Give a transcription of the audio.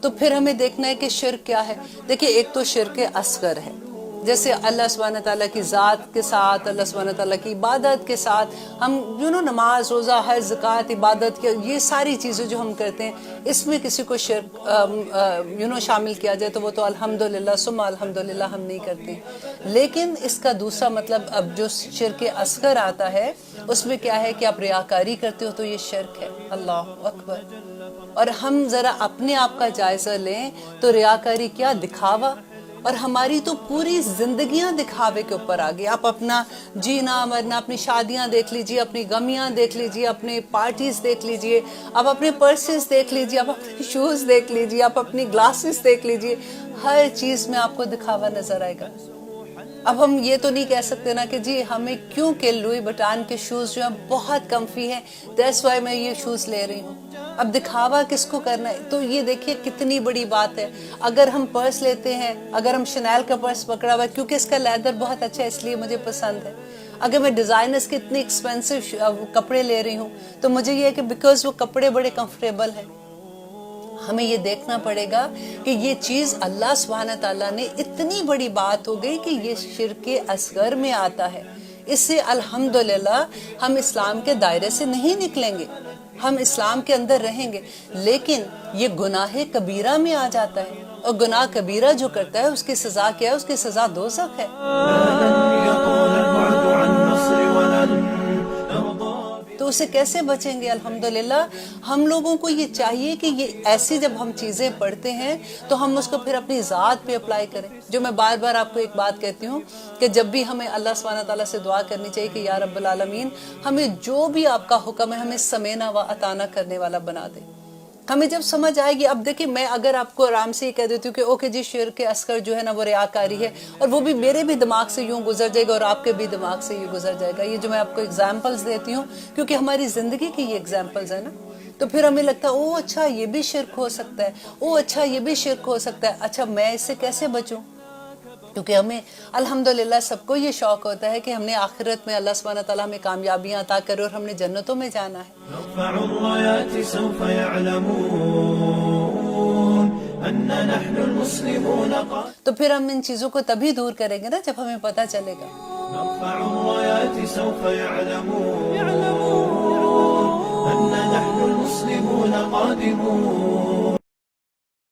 تو پھر ہمیں دیکھنا ہے کہ شرک کیا ہے. دیکھیے ایک تو شرک اصغر ہے، جیسے اللہ سبحانہ تعالیٰ کی ذات کے ساتھ، اللہ سبحانہ تعالیٰ کی عبادت کے ساتھ ہم نماز، روزہ، حج، زکوٰۃ، عبادت کے یہ ساری چیزیں جو ہم کرتے ہیں، اس میں کسی کو شرک شامل کیا جائے تو وہ تو الحمدللہ ثم الحمدللہ ہم نہیں کرتے. لیکن اس کا دوسرا مطلب اب جو شرک اصغر آتا ہے اس میں کیا ہے کہ آپ ریاکاری کرتے ہو تو یہ شرک ہے. اللہ اکبر. اور ہم ذرا اپنے آپ کا جائزہ لیں تو ریاکاری کیا، دکھاوا. اور ہماری تو پوری زندگیاں دکھاوے کے اوپر آ گئی. آپ اپنا جینا مرنا، اپنی شادیاں دیکھ لیجئے، اپنی غمیاں دیکھ لیجئے، اپنے پارٹیز دیکھ لیجئے، آپ اپنے پرسز دیکھ لیجئے، آپ اپنے شوز دیکھ لیجئے، آپ اپنی گلاسز دیکھ لیجئے. ہر چیز میں آپ کو دکھاوا نظر آئے گا. اب ہم یہ تو نہیں کہہ سکتے نا کہ جی ہمیں کیوں کہ لوئی وٹان کے شوز جو ہیں بہت کمفی ہیں، دیٹس وائی میں یہ شوز لے رہی ہوں. اب دکھاوا کس کو کرنا ہے؟ تو یہ دیکھیے کتنی بڑی بات ہے. اگر ہم پرس لیتے ہیں، اگر ہم شنیل کا پرس پکڑا ہوا ہے کیونکہ اس کا لیدر بہت اچھا ہے اس لیے مجھے پسند ہے، اگر میں ڈیزائنرز کے اتنے ایکسپینسو کپڑے لے رہی ہوں تو مجھے یہ ہے کہ بیکاز وہ کپڑے بڑے کمفرٹیبل ہیں. ہمیں یہ دیکھنا پڑے گا کہ یہ چیز اللہ سبحانہ تعالیٰ نے اتنی بڑی بات ہو گئی کہ یہ شرک اصغر میں آتا ہے. اس سے الحمدللہ ہم اسلام کے دائرے سے نہیں نکلیں گے، ہم اسلام کے اندر رہیں گے، لیکن یہ گناہ کبیرہ میں آ جاتا ہے. اور گناہ کبیرہ جو کرتا ہے اس کی سزا کیا ہے؟ اس کی سزا دوزخ ہے. تو اسے کیسے بچیں گے؟ الحمدللہ ہم لوگوں کو یہ چاہیے کہ یہ ایسی جب ہم چیزیں پڑھتے ہیں تو ہم اس کو پھر اپنی ذات پہ اپلائی کریں. جو میں بار بار آپ کو ایک بات کہتی ہوں کہ جب بھی ہمیں اللہ سبحانہ تعالیٰ سے دعا کرنی چاہیے کہ یا رب العالمین ہمیں جو بھی آپ کا حکم ہے ہمیں سمینا و اطانا کرنے والا بنا دے. ہمیں جب سمجھ آئے گی، اب دیکھیں میں اگر آپ کو آرام سے یہ کہہ دیتی ہوں کہ اوکے جی شرک اصغر جو ہے نا وہ ریاکاری ہے، اور وہ بھی میرے بھی دماغ سے یوں گزر جائے گا اور آپ کے بھی دماغ سے یہ گزر جائے گا. یہ جو میں آپ کو ایگزامپلز دیتی ہوں کیونکہ ہماری زندگی کی یہ ایگزامپلز ہیں نا، تو پھر ہمیں لگتا ہے او اچھا یہ بھی شرک ہو سکتا ہے، او اچھا یہ بھی شرک ہو سکتا ہے. اچھا میں اس سے کیسے بچوں؟ کیونکہ ہمیں الحمدللہ سب کو یہ شوق ہوتا ہے کہ ہم نے آخرت میں اللہ سبحانہ تعالیٰ ہمیں کامیابیاں عطا کرے اور ہم نے جنتوں میں جانا ہے. تو پھر ہم ان چیزوں کو تبھی دور کریں گے نا جب ہمیں پتہ چلے گا. أن نحن المسلمون قادمون